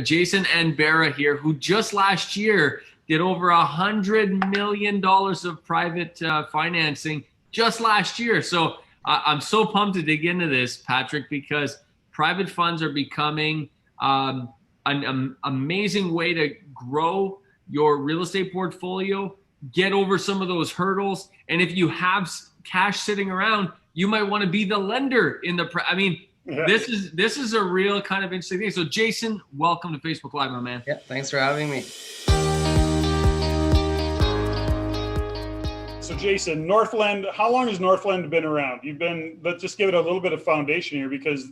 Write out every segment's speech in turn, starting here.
Jason and Barra here, who just last year did over $100 million of private financing just last year. So I'm so pumped to dig into this, Patrick, because private funds are becoming an amazing way to grow your real estate portfolio, get over some of those hurdles. And if you have cash sitting around, you might want to be the lender in the. I mean, Yeah. this is a real kind of interesting thing. So, Jason, welcome to Facebook Live, my man. Yeah, thanks for having me. So Jason, Northland, how long has Northland been around? Let's just give it a little bit of foundation here because,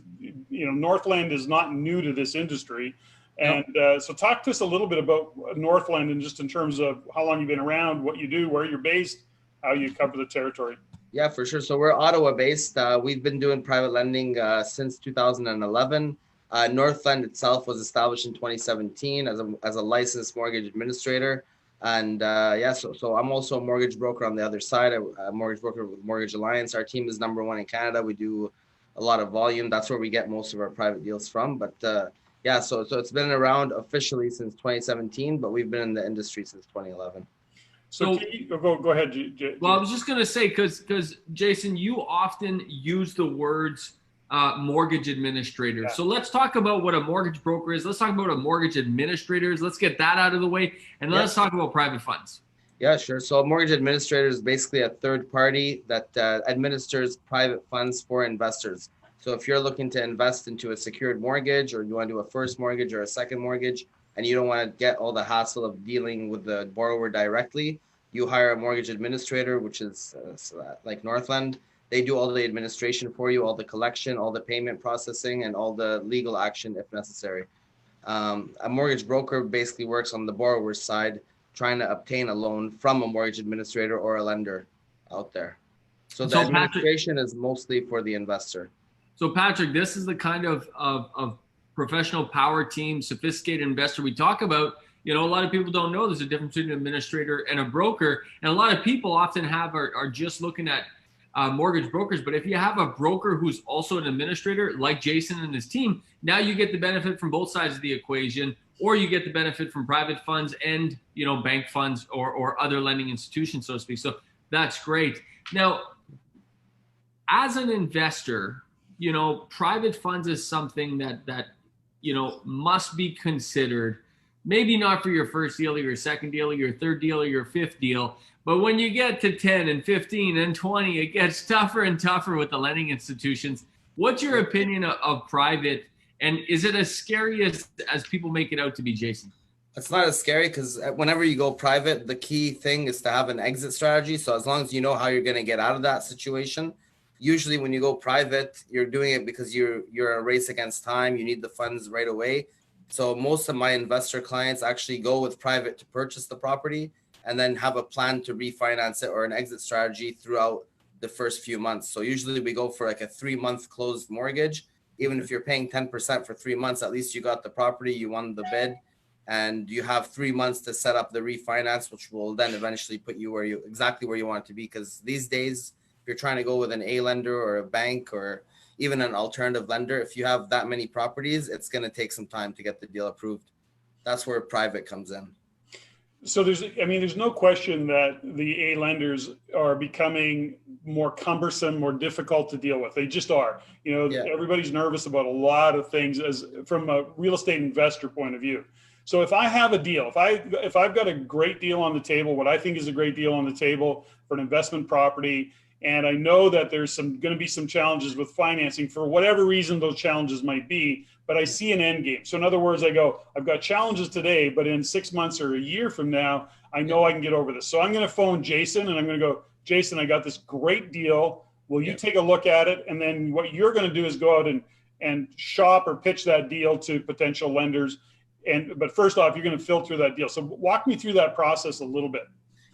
Northland is not new to this industry. Yep. And so talk to us a little bit about Northland and just in terms of how long you've been around, what you do, where you're based, how you cover the territory. Yeah, for sure. So we're Ottawa based. We've been doing private lending since 2011. Northland itself was established in 2017 as a licensed mortgage administrator. And so I'm also a mortgage broker on the other side, a mortgage broker with Mortgage Alliance. Our team is #1 in Canada. We do a lot of volume. That's where we get most of our private deals from. But so it's been around officially since 2017, but we've been in the industry since 2011. So go ahead. Well, I was just going to say, because Jason, you often use the words mortgage administrator. Yeah. So let's talk about what a mortgage broker is. Let's talk about a mortgage administrator is. Let's get that out of the way. And then let's talk about private funds. Yeah, sure. So a mortgage administrator is basically a third party that administers private funds for investors. So if you're looking to invest into a secured mortgage, or you want to do a first mortgage or a second mortgage, and you don't want to get all the hassle of dealing with the borrower directly, you hire a mortgage administrator, which is like Northland. They do all the administration for you, all the collection, all the payment processing, and all the legal action if necessary. A mortgage broker basically works on the borrower's side, trying to obtain a loan from a mortgage administrator or a lender out there. So the administration is mostly for the investor. So Patrick, this is the kind of professional power team, sophisticated investor we talk about. A lot of people don't know there's a difference between an administrator and a broker. And a lot of people often are just looking at mortgage brokers. But if you have a broker who's also an administrator, like Jason and his team, now you get the benefit from both sides of the equation, or you get the benefit from private funds and, bank funds or other lending institutions, so to speak. So that's great. Now, as an investor, private funds is something that must be considered. Maybe not for your first deal or your second deal or your third deal or your fifth deal, but when you get to 10 and 15 and 20, it gets tougher and tougher with the lending institutions. What's your opinion of private, and is it as scary as people make it out to be, Jason? It's not as scary because whenever you go private, the key thing is to have an exit strategy. So as long as you know how you're going to get out of that situation, usually when you go private, you're doing it because you're a race against time. You need the funds right away. So most of my investor clients actually go with private to purchase the property and then have a plan to refinance it or an exit strategy throughout the first few months. So usually we go for like a 3-month closed mortgage. Even if you're paying 10% for 3 months, at least you got the property, you won the bid, and you have 3 months to set up the refinance, which will then eventually put you exactly where you want it to be. Because these days, if you're trying to go with an A lender or a bank or even an alternative lender, if you have that many properties, it's going to take some time to get the deal approved. That's where private comes in. So there's no question that the A lenders are becoming more cumbersome, more difficult to deal with. They just are. Everybody's nervous about a lot of things from a real estate investor point of view. So if I have a deal, if I've got a great deal on the table, what I think is a great deal on the table for an investment property, and I know that there's going to be some challenges with financing for whatever reason those challenges might be, but I see an end game. So in other words, I've got challenges today, but in 6 months or a year from now, I know I can get over this. So I'm going to phone Jason and I'm going to go, Jason, I got this great deal. Will you take a look at it? And then what you're going to do is go out and shop or pitch that deal to potential lenders. But first off, you're going to filter that deal. So walk me through that process a little bit.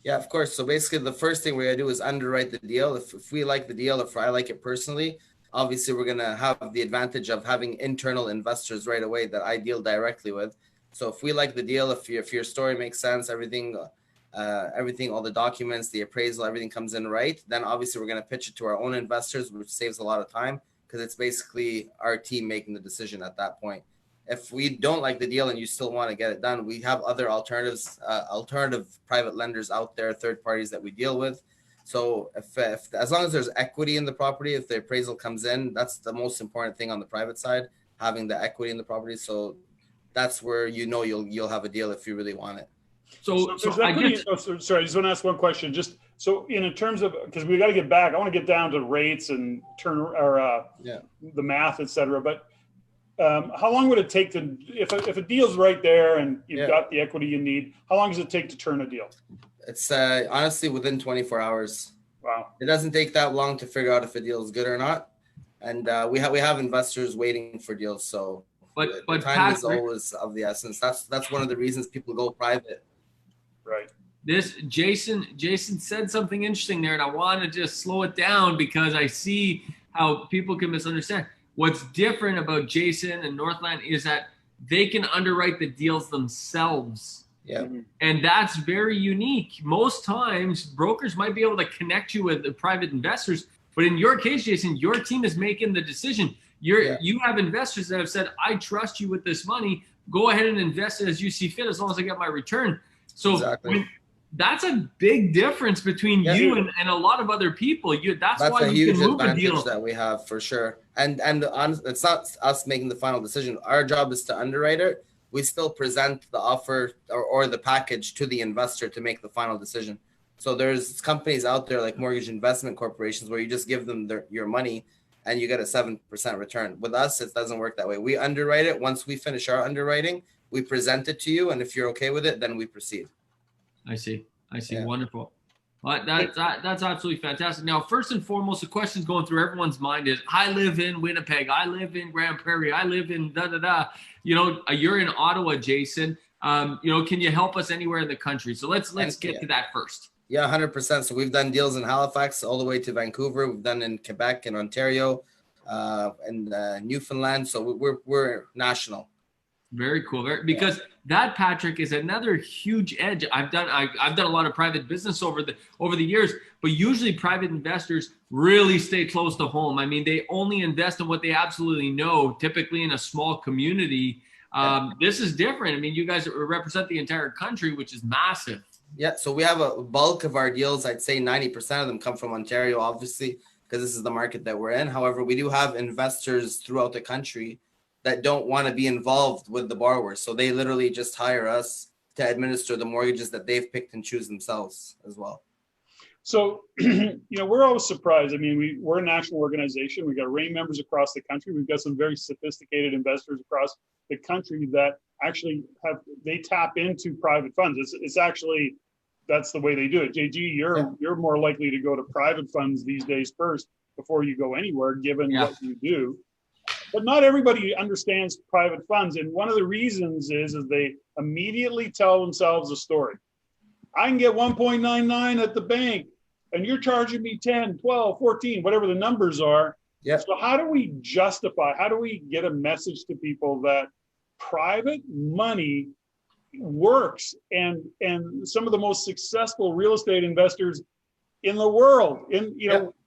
Yeah, of course. So basically the first thing we're going to do is underwrite the deal. If we like the deal, if I like it personally, obviously we're going to have the advantage of having internal investors right away that I deal directly with. So if we like the deal, if your story makes sense, everything, all the documents, the appraisal, everything comes in right, then obviously we're going to pitch it to our own investors, which saves a lot of time because it's basically our team making the decision at that point. If we don't like the deal and you still want to get it done, we have other alternatives, alternative private lenders out there, third parties that we deal with. So if as long as there's equity in the property, if the appraisal comes in, that's the most important thing on the private side, having the equity in the property. So that's where you'll have a deal if you really want it. So I just want to ask one question. Just so in terms of, because we got to get back, I want to get down to rates and the math, et cetera. But how long would it take to, if a deal's right there and you've got the equity you need, how long does it take to turn a deal? It's honestly within 24 hours. Wow. It doesn't take that long to figure out if a deal is good or not. And we have investors waiting for deals. So but time is always of the essence. That's one of the reasons people go private. Right. This Jason said something interesting there, and I want to just slow it down because I see how people can misunderstand. What's different about Jason and Northland is that they can underwrite the deals themselves. Yeah. And that's very unique. Most times brokers might be able to connect you with the private investors, but in your case, Jason, your team is making the decision. You have investors that have said, I trust you with this money. Go ahead and invest it as you see fit, as long as I get my return. So that's a big difference between you and a lot of other people. That's why a you huge can move a deal. advantage that we have for sure. And it's not us making the final decision. Our job is to underwrite it. We still present the offer or the package to the investor to make the final decision. So there's companies out there like mortgage investment corporations where you just give them your money and you get a 7% return. With us, it doesn't work that way. We underwrite it. Once we finish our underwriting, we present it to you. And if you're okay with it, then we proceed. I see. Yeah. Wonderful. That's absolutely fantastic. Now, first and foremost, the questions going through everyone's mind is, I live in Winnipeg. I live in Grand Prairie. I live in da-da-da. You're in Ottawa, Jason. Can you help us anywhere in the country? So let's get to that first. Yeah, 100%. So we've done deals in Halifax all the way to Vancouver. We've done in Quebec and Ontario and Newfoundland. So we're national. Very cool. Because that, Patrick, is another huge edge. I've done a lot of private business over the years, but usually private investors really stay close to home. I mean, they only invest in what they absolutely know, typically in a small community. This is different. I mean, you guys represent the entire country, which is massive. Yeah, so we have a bulk of our deals. I'd say 90% of them come from Ontario, obviously, because this is the market that we're in. However, we do have investors throughout the country that don't want to be involved with the borrowers. So they literally just hire us to administer the mortgages that they've picked and choose themselves as well. So, we're always surprised. I mean, we're a national organization. We've got RAIN members across the country. We've got some very sophisticated investors across the country that actually they tap into private funds. It's actually, that's the way they do it. JG, you're more likely to go to private funds these days first before you go anywhere, given what you do. But not everybody understands private funds. And one of the reasons is they immediately tell themselves a story. I can get 1.99 at the bank and you're charging me 10, 12, 14, whatever the numbers are. Yep. So how do we how do we get a message to people that private money works and some of the most successful real estate investors in the world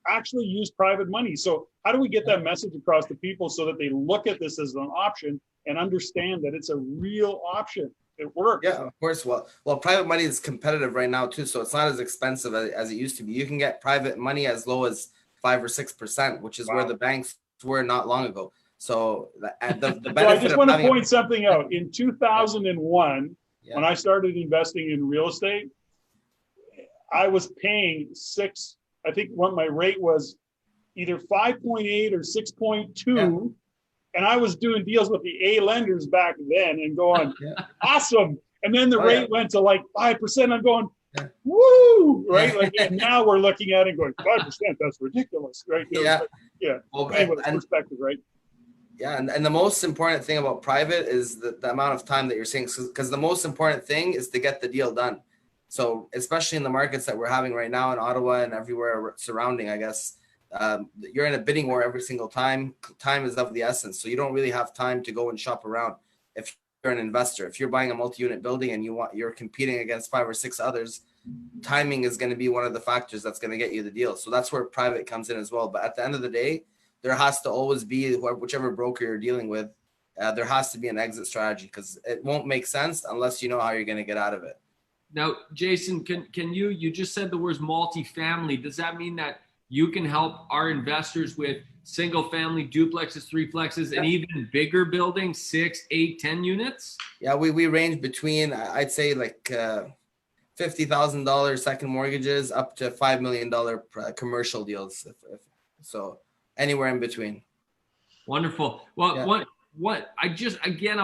actually use private money? So how do we get that message across to people so that they look at this as an option and understand that it's a real option? It works. Yeah, of course. Well, private money is competitive right now too, so it's not as expensive as it used to be. You can get private money as low as 5 or 6%, which is where the banks were not long ago. So the benefit. So I just want to point something out. In 2001, when I started investing in real estate, I was paying I think what my rate was either 5.8 or 6.2. And I was doing deals with the A lenders back then and going, awesome. And then the rate went to like 5%. I'm going, woo, right? Like, and now we're looking at it going, 5%, that's ridiculous, right? Well, anyway, perspective, right? Yeah, and the most important thing about private is the amount of time that you're seeing, because the most important thing is to get the deal done. So especially in the markets that we're having right now in Ottawa and everywhere surrounding, I guess, you're in a bidding war every single time. Time is of the essence. So you don't really have time to go and shop around. If you're an investor, if you're buying a multi-unit building and you're competing against 5 or 6 others, timing is going to be one of the factors that's going to get you the deal. So that's where private comes in as well. But at the end of the day, there has to always be whichever broker you're dealing with there has to be an exit strategy, because it won't make sense unless you know how you're going to get out of it. Now, Jason, can you just said the words multifamily. Does that mean that you can help our investors with single family duplexes, threeplexes, and even bigger buildings, 6, 8, 10 units? Yeah, we range between, I'd say, like $50,000 second mortgages up to $5 million commercial deals. So anywhere in between. Wonderful. Well, yeah. What I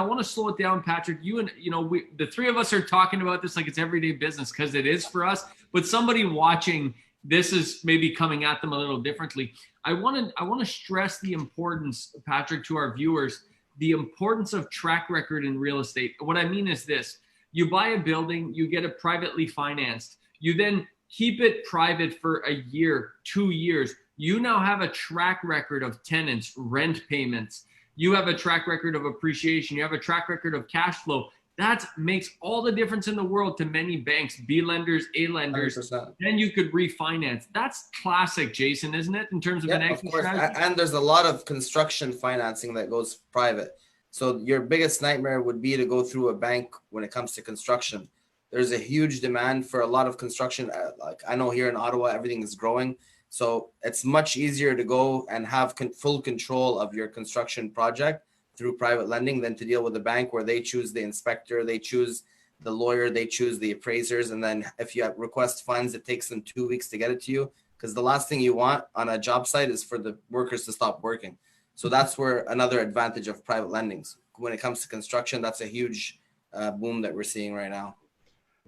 want to slow it down, Patrick. The three of us are talking about this like it's everyday business, because it is for us. But somebody watching this is maybe coming at them a little differently. I want to stress the importance, Patrick, to our viewers, the importance of track record in real estate. What I mean is this: you buy a building, you get it privately financed, you then keep it private for a year, 2 years. You now have a track record of tenants, rent payments. You have a track record of appreciation. You have a track record of cash flow. That makes all the difference in the world to many banks, B lenders, A lenders. 100%. Then you could refinance. That's classic, Jason, isn't it? In terms of an exit strategy? And there's a lot of construction financing that goes private. So your biggest nightmare would be to go through a bank when it comes to construction. There's a huge demand for a lot of construction. Like I know here in Ottawa, everything is growing. So it's much easier to go and have full control of your construction project through private lending than to deal with a bank where they choose the inspector, they choose the lawyer, they choose the appraisers. And then if you request funds, it takes them 2 weeks to get it to you, because the last thing you want on a job site is for the workers to stop working. So that's where another advantage of private lendings. When it comes to construction, that's a huge boom that we're seeing right now.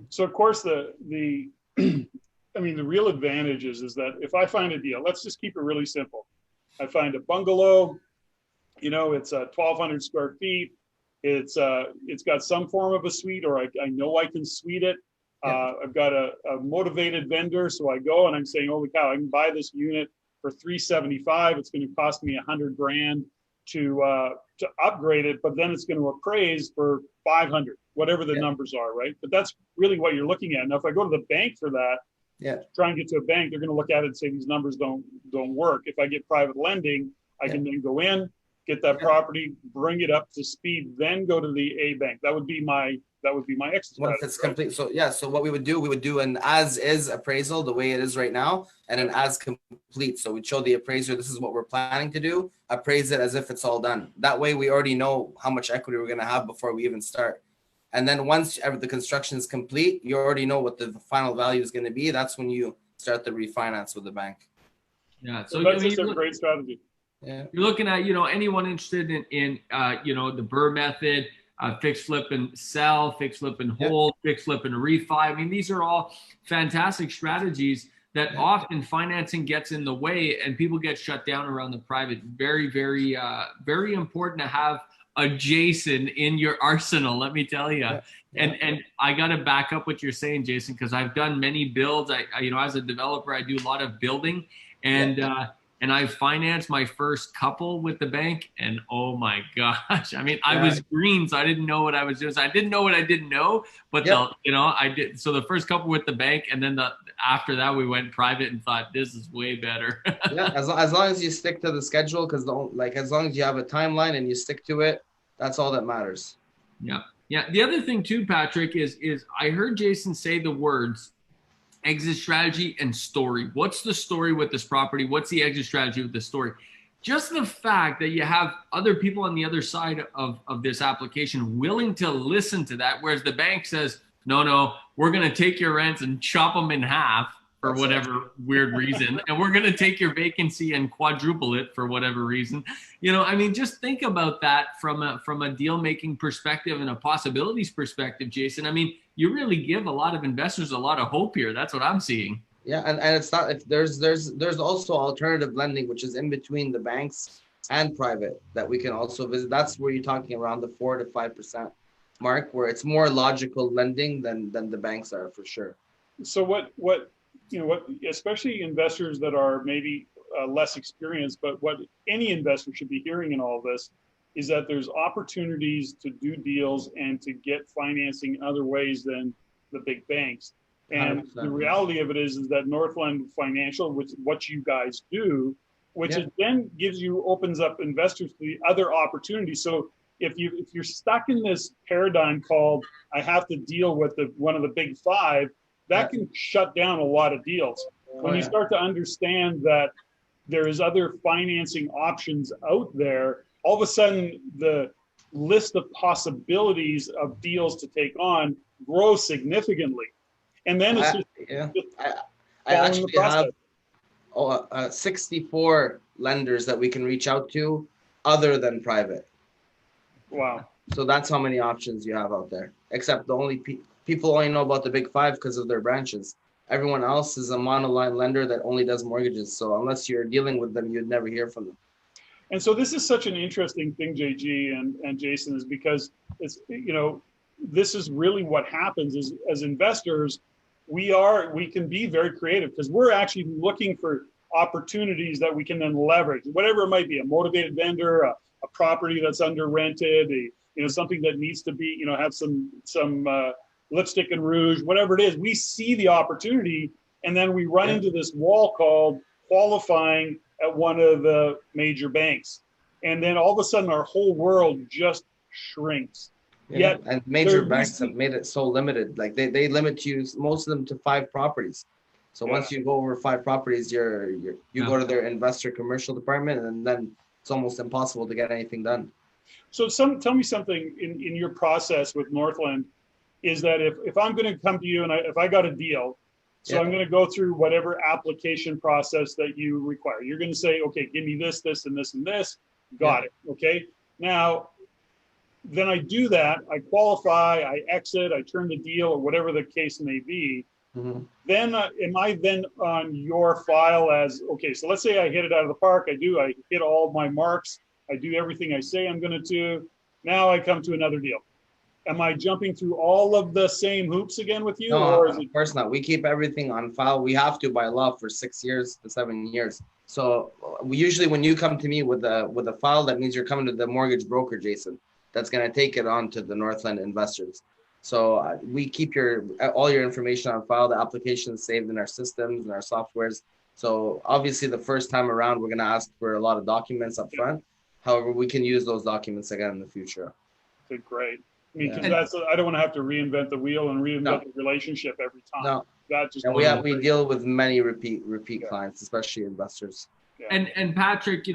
So of course the real advantage is that if I find a deal, let's just keep it really simple. I find a bungalow, it's 1,200 square feet. It's got some form of a suite, or I know I can suite it. I've got a motivated vendor. So I go and I'm saying, holy cow, I can buy this unit for $375. It's going to cost me $100,000 to upgrade it, but then it's going to appraise for $500, whatever the numbers are, right? But that's really what you're looking at. Now, if I go to the bank for that, try and get to a bank, they're going to look at it and say these numbers don't work. If I get private lending, I can then go in, get that property, bring it up to speed, then go to the A bank. That would be my exit strategy. Once it's complete. So what we would do an as-is appraisal the way it is right now, and an as complete. So we'd show the appraiser, this is what we're planning to do, appraise it as if it's all done. That way we already know how much equity we're going to have before we even start. And then once the construction is complete, you already know what the final value is going to be. That's when you start the refinance with the bank. Yeah, so that's just a great strategy. Yeah, you're looking at anyone interested in the Burr method, fix, flip, and sell, fix, flip, and hold, fix, flip, and refi. I mean, these are all fantastic strategies that often financing gets in the way and people get shut down around the private. Very, very, very important to have a Jason in your arsenal, let me tell you. And I got to back up what you're saying, Jason, because I've done many builds. I as a developer, I do a lot of building, and I financed my first couple with the bank, and oh my gosh, I mean, I was green, so I didn't know what I was doing. So I didn't know what I didn't know, but I did. So the first couple with the bank, and then after that we went private and thought this is way better. As long as you stick to the schedule, because as long as you have a timeline and you stick to it, that's all that matters. Yeah. The other thing too, Patrick, is I heard Jason say the words exit strategy and story. What's the story with this property? What's the exit strategy with this story? Just the fact that you have other people on the other side of this application willing to listen to that, whereas the bank says, no, we're going to take your rents and chop them in half for whatever weird reason, and we're going to take your vacancy and quadruple it for whatever reason. Just think about that from a deal-making perspective and a possibilities perspective, Jason. I mean, you really give a lot of investors a lot of hope here. That's what I'm seeing. Yeah, and it's not, if there's also alternative lending, which is in between the banks and private, that we can also visit. That's where you're talking around the 4 to 5% mark, where it's more logical lending than the banks are, for sure. So what especially investors that are maybe less experienced, but what any investor should be hearing in all this is that there's opportunities to do deals and to get financing in other ways than the big banks. And 100%. The reality of it is that Northland Financial, which what you guys do, which it then opens up investors to the other opportunities. So if you're stuck in this paradigm called I have to deal with one of the big five, that can shut down a lot of deals. When you start to understand that there is other financing options out there, all of a sudden the list of possibilities of deals to take on grows significantly. And then it's I actually have 64 lenders that we can reach out to other than private. Wow. So that's how many options you have out there, except the only people only know about the big five because of their branches. Everyone else is a monoline lender that only does mortgages. So unless you're dealing with them, you'd never hear from them. And so this is such an interesting thing, JG and Jason, is because it's, this is really what happens is as investors, we can be very creative because we're actually looking for opportunities that we can then leverage, whatever it might be, a motivated vendor, a property that's under rented, something that needs to be, have some lipstick and rouge, whatever it is. We see the opportunity, and then we run into this wall called qualifying at one of the major banks. And then all of a sudden our whole world just shrinks. Yet, and major banks have made it so limited. Like they limit you, most of them, to 5 properties. So once you go over 5 properties, you go to their investor commercial department, and then it's almost impossible to get anything done. So tell me something in your process with Northland is that if I'm going to come to you and if I got a deal, so I'm going to go through whatever application process that you require. You're going to say, okay, give me this, this, and this, and this. Got it. Okay. Now, then I do that. I qualify. I exit. I turn the deal, or whatever the case may be. Mm-hmm. Then am I then on your file as, okay, so let's say I hit it out of the park. I hit all my marks. I do everything I say I'm going to do. Now I come to another deal. Am I jumping through all of the same hoops again with you? No, or is of course not. We keep everything on file. We have to by law for 6 years to 7 years. So usually when you come to me with a file, that means you're coming to the mortgage broker, Jason, that's going to take it on to the Northland investors. So we keep all your information on file. The application is saved in our systems and our softwares. So obviously the first time around, we're going to ask for a lot of documents up front. However, we can use those documents again in the future. Okay, great. I mean, because I don't want to have to reinvent the wheel and reinvent the relationship every time. No. That just we deal with many repeat clients, especially investors. Yeah. And Patrick,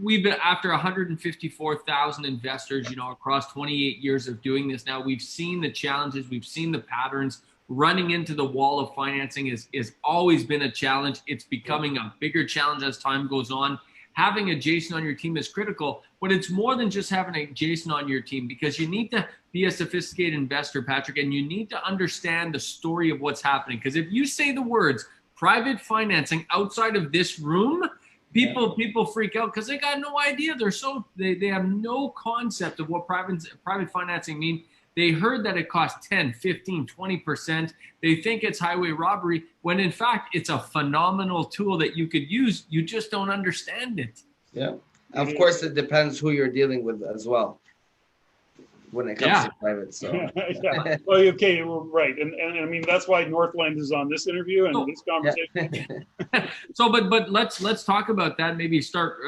we've been after 154,000 investors, across 28 years of doing this now. We've seen the challenges, we've seen the patterns. Running into the wall of financing is always been a challenge. It's becoming a bigger challenge as time goes on. Having a Jason on your team is critical, but it's more than just having a Jason on your team, because you need to be a sophisticated investor, Patrick, and you need to understand the story of what's happening. Because if you say the words private financing outside of this room, people freak out because they got no idea. They have no concept of what private financing means. They heard that it costs 10, 15, 20%. They think it's highway robbery, when in fact, it's a phenomenal tool that you could use. You just don't understand it. Yeah. Of course, it depends who you're dealing with as well when it comes to private. So. Well, okay, right. And I mean, that's why Northland is on this interview and this conversation. So, but let's talk about that. Maybe start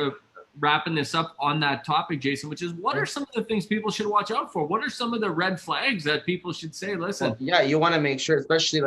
wrapping this up on that topic, Jason, which is what are some of the things people should watch out for? What are some of the red flags that people should say, listen? Well, you want to make sure, especially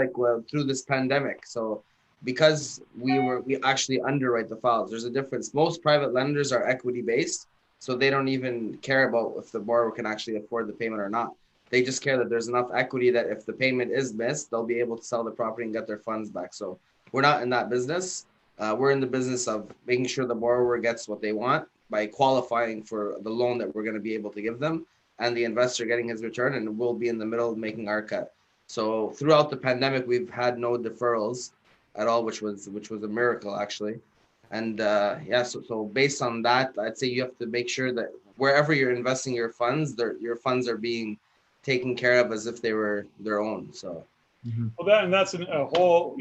through this pandemic. So because we actually underwrite the files, there's a difference. Most private lenders are equity based, so they don't even care about if the borrower can actually afford the payment or not. They just care that there's enough equity that if the payment is missed, they'll be able to sell the property and get their funds back. So we're not in that business. We're in the business of making sure the borrower gets what they want by qualifying for the loan that we're going to be able to give them, and the investor getting his return, and we'll be in the middle of making our cut. So throughout the pandemic, we've had no deferrals at all, which was a miracle actually. And so based on that, I'd say you have to make sure that wherever you're investing your funds, your funds are being taken care of as if they were their own. So. Mm-hmm. Well, that's a whole,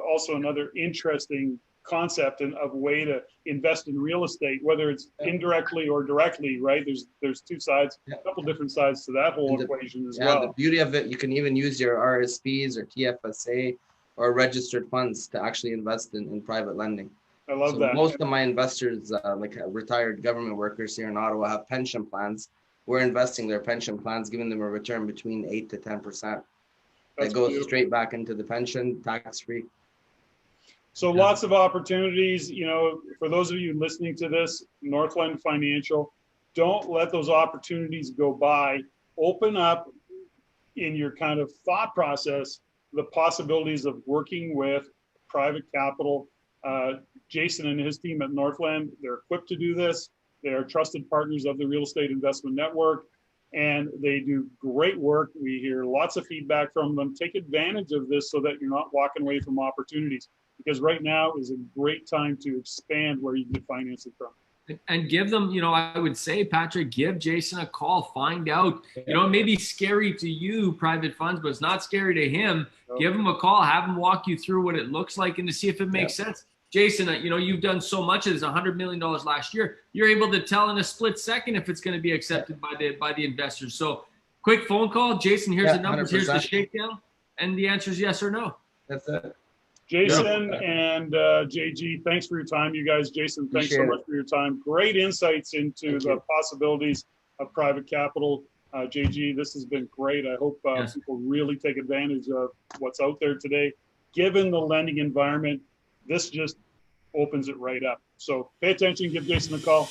also another interesting concept and of way to invest in real estate, whether it's indirectly or directly, right? There's two sides, a couple different sides to that whole equation as well. The beauty of it, you can even use your RSPs or TFSA or registered funds to actually invest in private lending. I love So that. most of my investors, like retired government workers here in Ottawa, have pension plans. We're investing their pension plans, giving them a return between 8 to 10%. That goes beautiful. straight back into the pension, tax-free. So lots of opportunities, you know, for those of you listening to this, Northland Financial, don't let those opportunities go by. Open up in your kind of thought process the possibilities of working with private capital. Jason and his team at Northland, they're equipped to do this. They are trusted partners of the Real Estate Investment Network, and they do great work. We hear lots of feedback from them. Take advantage of this so that you're not walking away from opportunities, because right now is a great time to expand where you can get financing from. And give them, you know, I would say, Patrick, give Jason a call, find out, you know, it may be scary to you, private funds, but it's not scary to him. Give him a call, have him walk you through what it looks like and to see if it makes sense. Jason, you know, you've done so much of this, $100 million last year. You're able to tell in a split second if it's going to be accepted by the investors. So quick phone call. Jason, here's the numbers. 100%. Here's the shakedown. And the answer is yes or no. That's it. Jason and JG, thanks for your time, you guys. Jason, thanks so much for your time. Great insights into the possibilities of private capital. JG, this has been great. I hope people really take advantage of what's out there today. Given the lending environment, this just opens it right up. So pay attention, give Jason a call.